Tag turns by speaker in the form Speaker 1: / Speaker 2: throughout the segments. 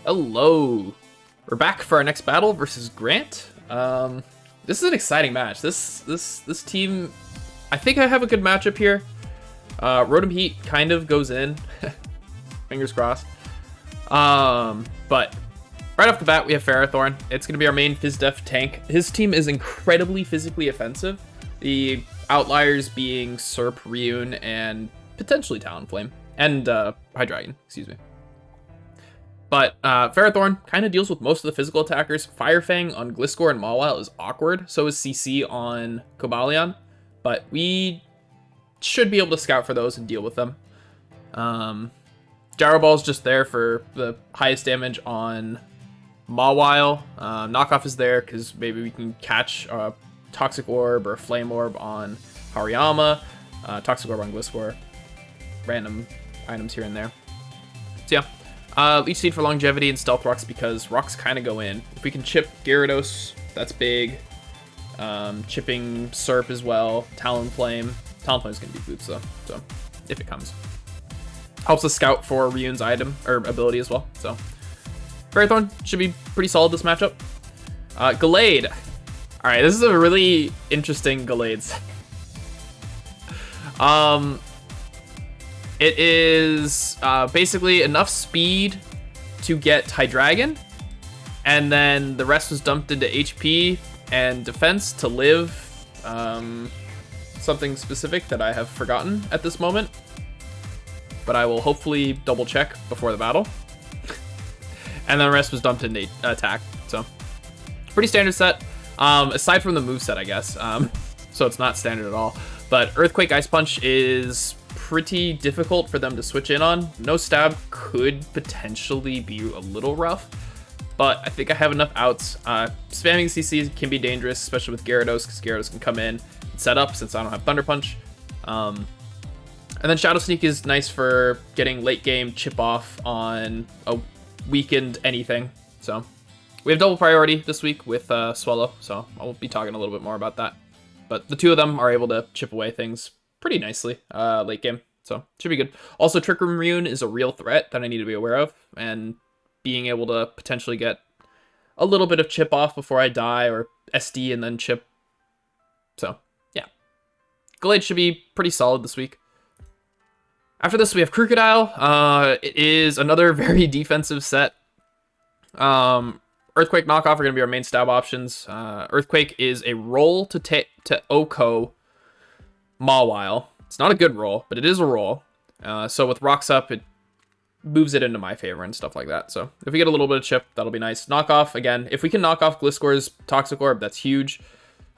Speaker 1: Hello. We're back for our next battle versus Grant. This is an exciting match. This team, I think I have a good matchup here. Rotom Heat kind of goes in. Fingers crossed. But right off the bat, we have Ferrothorn. It's going to be our main Phys-Def tank. His team is incredibly physically offensive. The outliers being Serp, Ryun, and potentially Talonflame. And Hydreigon, excuse me. But Ferrothorn kind of deals with most of the physical attackers. Fire Fang on Gliscor and Mawile is awkward. So is CC on Cobalion. But we should be able to scout for those and deal with them. Gyro Ball's just there for the highest damage on Mawile. Knockoff is there because maybe we can catch a Toxic Orb or a Flame Orb on Hariyama. Toxic Orb on Gliscor. Random items here and there. So yeah. Leech Seed for longevity and Stealth Rocks because rocks kind of go in. If we can chip Gyarados, that's big. Chipping Serp as well. Talonflame. Talonflame's going to be boots though, so if it comes. Helps us scout for Ryun's item, or ability as well, so. Ferrothorn should be pretty solid this matchup. Gallade. Alright, this is a really interesting Gallade set. It is basically enough speed to get Hydreigon, and then the rest was dumped into HP and defense to live something specific that I have forgotten at this moment, but I will hopefully double check before the battle. And then the rest was dumped into attack, so pretty standard set, aside from the moveset, I guess. So it's not standard at all, but Earthquake Ice Punch is pretty difficult for them to switch in on. No Stab could potentially be a little rough, but I think I have enough outs. Spamming CC can be dangerous, especially with Gyarados, because Gyarados can come in and set up since I don't have Thunder Punch. And then Shadow Sneak is nice for getting late game chip off on a weakened anything. So we have double priority this week with Swallow, so I'll be talking a little bit more about that. But the two of them are able to chip away things pretty nicely late game, so should be good. Also, Trick Room Ryun is a real threat that I need to be aware of, and being able to potentially get a little bit of chip off before I die, or SD and then chip. So yeah, Gallade should be pretty solid this week. After this, we have Crocodile. It is another very defensive set. Earthquake Knockoff are going to be our main stab options. Earthquake is a roll to Oko Mawile. It's not a good roll, but it is a roll. So with rocks up, it moves it into my favor and stuff like that. So if we get a little bit of chip, that'll be nice. Knockoff, again, if we can knock off Gliscor's Toxic Orb, that's huge.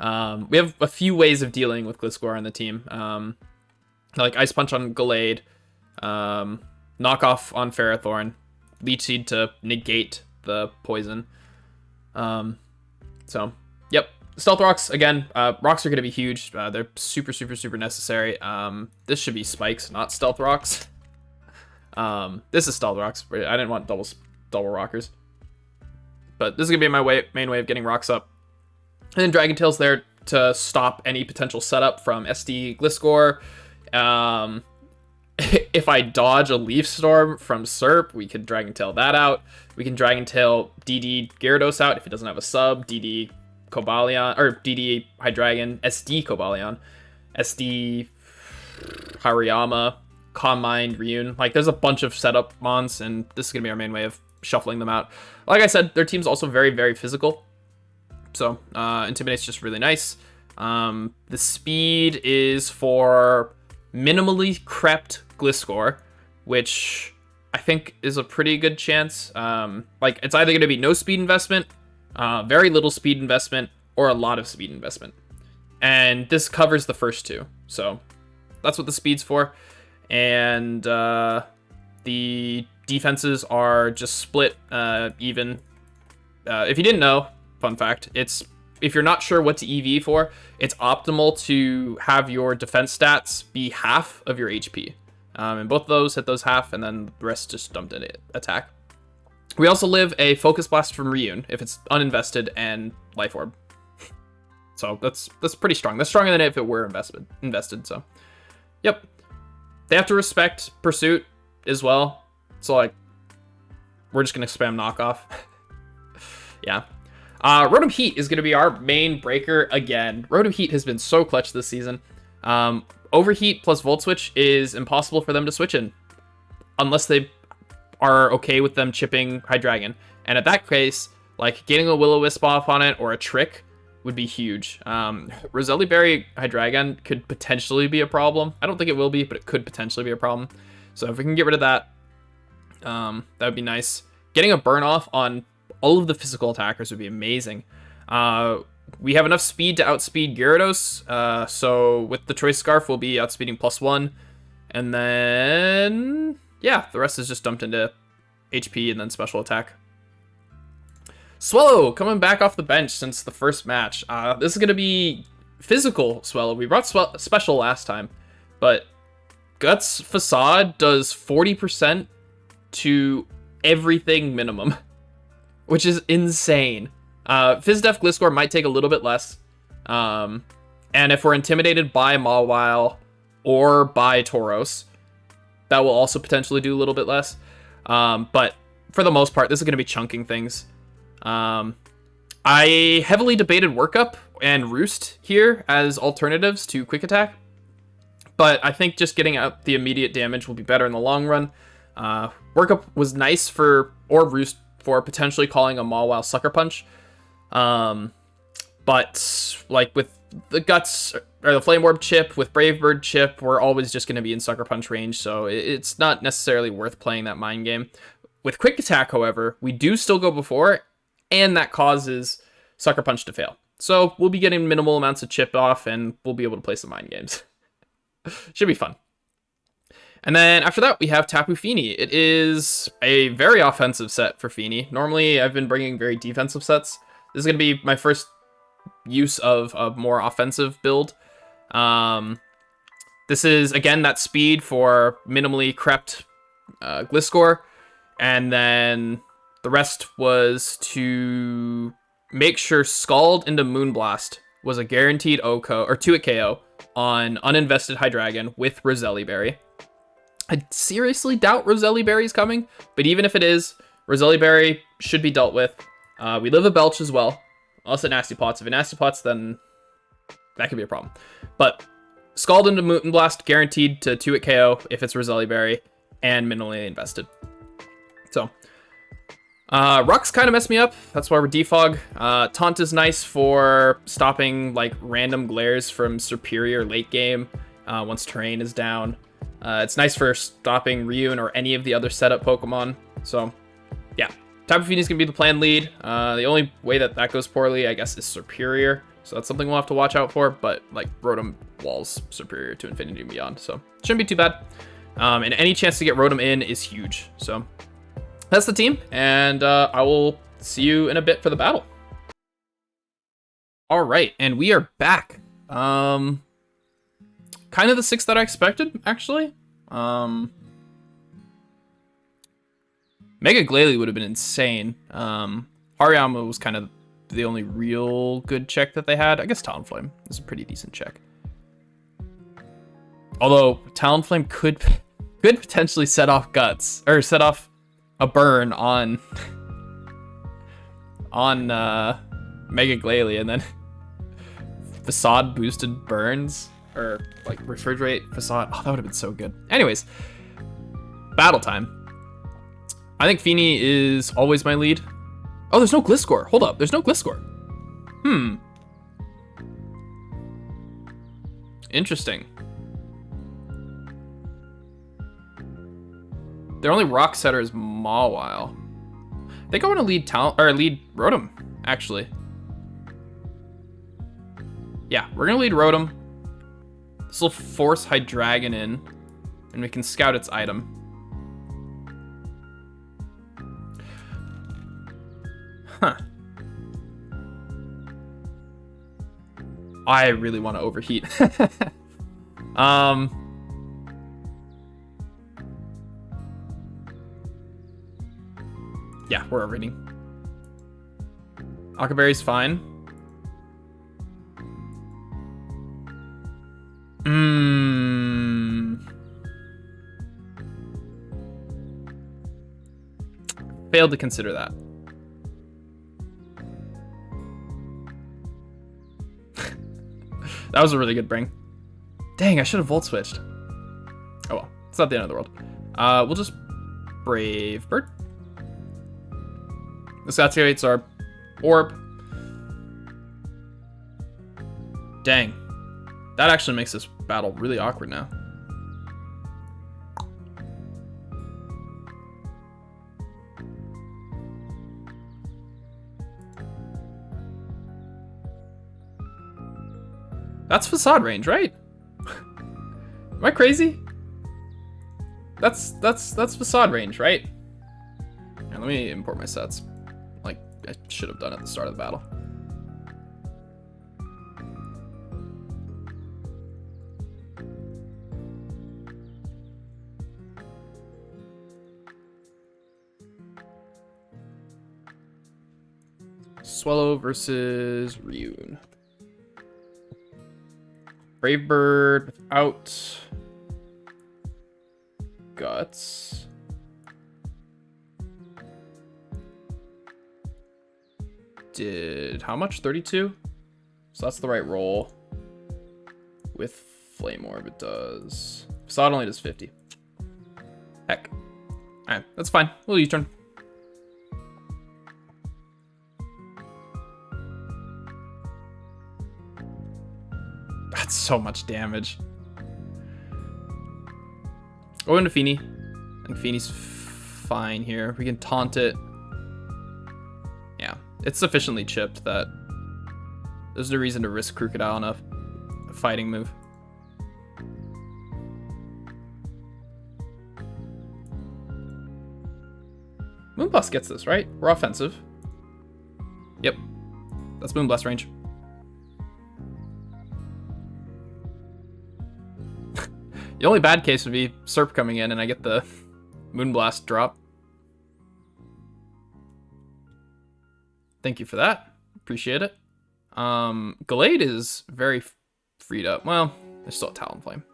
Speaker 1: We have a few ways of dealing with Gliscor on the team. Like Ice Punch on Gallade, Knockoff on Ferrothorn, Leech Seed to negate the poison. So, yep. Stealth Rocks, again, rocks are going to be huge. They're super, super, super necessary. This should be Spikes, not Stealth Rocks. This is Stealth Rocks. I didn't want double rockers. But this is going to be my main way of getting rocks up. And then Dragon Tail's there to stop any potential setup from SD Gliscor. If I dodge a Leaf Storm from Serp, we can Dragon Tail that out. We can Dragon Tail DD Gyarados out if it doesn't have a sub. DD Cobalion, or DD Hydreigon, SD Cobalion, SD Hariyama, Calm Mind, Ryun. Like, there's a bunch of setup mons, and this is going to be our main way of shuffling them out. Like I said, their team's also very, very physical. So, Intimidate's just really nice. The speed is for minimally crept Gliscor, which I think is a pretty good chance. Like, it's either going to be no speed investment, very little speed investment, or a lot of speed investment. And this covers the first two. So that's what the speed's for. And the defenses are just split even. If you didn't know, fun fact, if you're not sure what to EV for, it's optimal to have your defense stats be half of your HP. And both of those hit those half, and then the rest just dumped in attack. We also live a Focus Blast from Ryun if it's uninvested and Life Orb. So that's pretty strong. That's stronger than if it were invested. So, yep. They have to respect Pursuit as well. So like, we're just going to spam knockoff. Yeah. Rotom Heat is going to be our main breaker again. Rotom Heat has been so clutch this season. Overheat plus Volt Switch is impossible for them to switch in. Unless they are okay with them chipping Hydreigon. And at that case, like getting a Will-O-Wisp off on it or a Trick would be huge. Roselli Berry Hydreigon could potentially be a problem. I don't think it will be, but it could potentially be a problem. So if we can get rid of that, that would be nice. Getting a burn off on all of the physical attackers would be amazing. We have enough speed to outspeed Gyarados. So with the Choice Scarf, we'll be outspeeding +1. And then, yeah, the rest is just dumped into HP and then special attack. Swellow coming back off the bench since the first match. This is going to be physical Swellow. We brought special last time, but Guts Facade does 40% to everything minimum, which is insane. Fizdef Gliscor might take a little bit less. And if we're intimidated by Mawile or by Tauros, that will also potentially do a little bit less. But for the most part, this is going to be chunking things. I heavily debated Workup and Roost here as alternatives to Quick Attack, but I think just getting out the immediate damage will be better in the long run. Workup was nice or Roost for potentially calling a Mawile Sucker Punch. But like with the Guts or the Flame Orb chip, with Brave Bird chip, we're always just going to be in Sucker Punch range, so it's not necessarily worth playing that mind game. With Quick Attack, however, we do still go before, and that causes Sucker Punch to fail. So we'll be getting minimal amounts of chip off, and we'll be able to play some mind games. Should be fun. And then after that, we have Tapu Fini. It is a very offensive set for Fini. Normally, I've been bringing very defensive sets. This is going to be my first use of a more offensive build. This is, again, that speed for minimally crept Gliscor. And then the rest was to make sure Scald into Moonblast was a guaranteed OHKO, or 2-hit KO on uninvested Hydreigon with Roselli Berry. I seriously doubt Roselli Berry is coming, but even if it is, Roselli Berry should be dealt with. We live a Belch as well, unless it Nasty Pots. If it Nasty Pots, then that could be a problem. But Scald into Moonblast, guaranteed to 2-hit KO if it's Roselli Berry, and minimally invested. So, Rocks kind of messed me up. That's why we're defog. Taunt is nice for stopping like random glares from Superior late game once terrain is down. It's nice for stopping Ryun or any of the other setup Pokemon. So, yeah. Tapu Fini is going to be the plan lead. The only way that goes poorly, I guess, is Superior. So that's something we'll have to watch out for. But, like, Rotom walls Superior to Infinity and beyond. So, shouldn't be too bad. And any chance to get Rotom in is huge. So, that's the team. And I will see you in a bit for the battle. All right. And we are back. Kind of the 6 that I expected, actually. Mega Glalie would have been insane. Hariyama was kind of the only real good check that they had. I guess Talonflame is a pretty decent check. Although Talonflame could potentially set off Guts, or set off a burn on Mega Glalie, and then Facade boosted burns. Or, like, refrigerate Facade. Oh, that would have been so good. Anyways, battle time. I think Fini is always my lead. Oh, there's no Gliscor. Hold up. There's no Gliscor. Interesting. Their only rock setter is Mawile. I think I want to lead Rotom, actually. Yeah, we're going to lead Rotom. This will force Hydreigon in, and we can scout its item. Huh. I really want to overheat. Yeah, we're overheating. Akaberry's fine. Failed to consider that. That was a really good bring. Dang, I should have Volt switched. Oh well, it's not the end of the world. We'll just Brave Bird. This activates our orb. Dang. That actually makes this battle really awkward now. That's facade range, right? Am I crazy? That's facade range, right? Here, let me import my sets. Like I should have done at the start of the battle. Swallow versus Ryun. Brave Bird without Guts. Did how much? 32? So that's the right roll. With Flame Orb it does. Facade only does 50. Heck. Alright, that's fine. We'll U-turn. That's so much damage. Go into Feeny. I think Feeny's fine here. We can taunt it. Yeah, it's sufficiently chipped that there's no reason to risk Crocodile on a fighting move. Moonblast gets this, right? We're offensive. Yep. That's Moonblast range. The only bad case would be Serp coming in and I get the Moonblast drop. Thank you for that. Appreciate it. Gallade is very freed up. Well, there's still a Talonflame.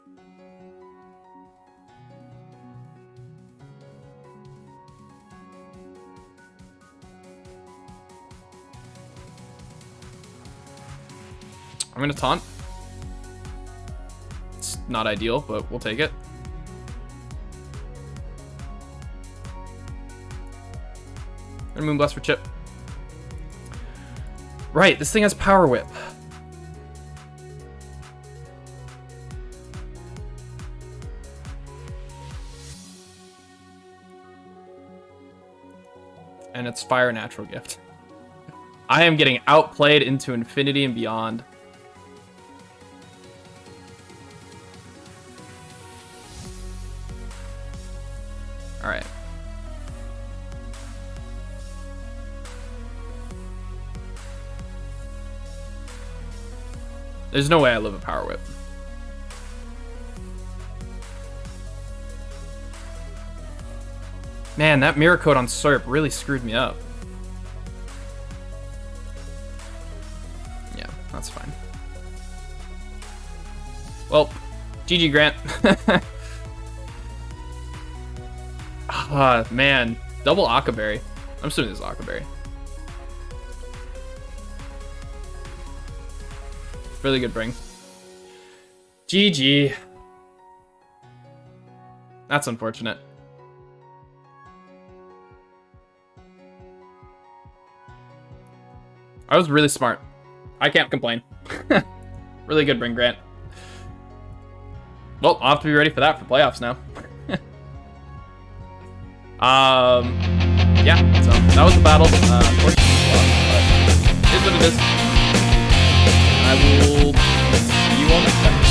Speaker 1: I'm gonna taunt. It's not ideal, but we'll take it. And Moonblast for chip. Right, this thing has Power Whip. And it's Fire Natural Gift. I am getting outplayed into infinity and beyond. All right. There's no way I live a Power Whip. Man, that Mirror Coat on Serp really screwed me up. Yeah, that's fine. Well, GG Grant. Ah, man. Double Akaberry. I'm assuming this is Akaberry. Really good bring. GG. That's unfortunate. I was really smart. I can't complain. Really good bring, Grant. Well, I'll have to be ready for that for playoffs now. Yeah, so that was the battle. Unfortunately, but it is what it is. I will see you all next time.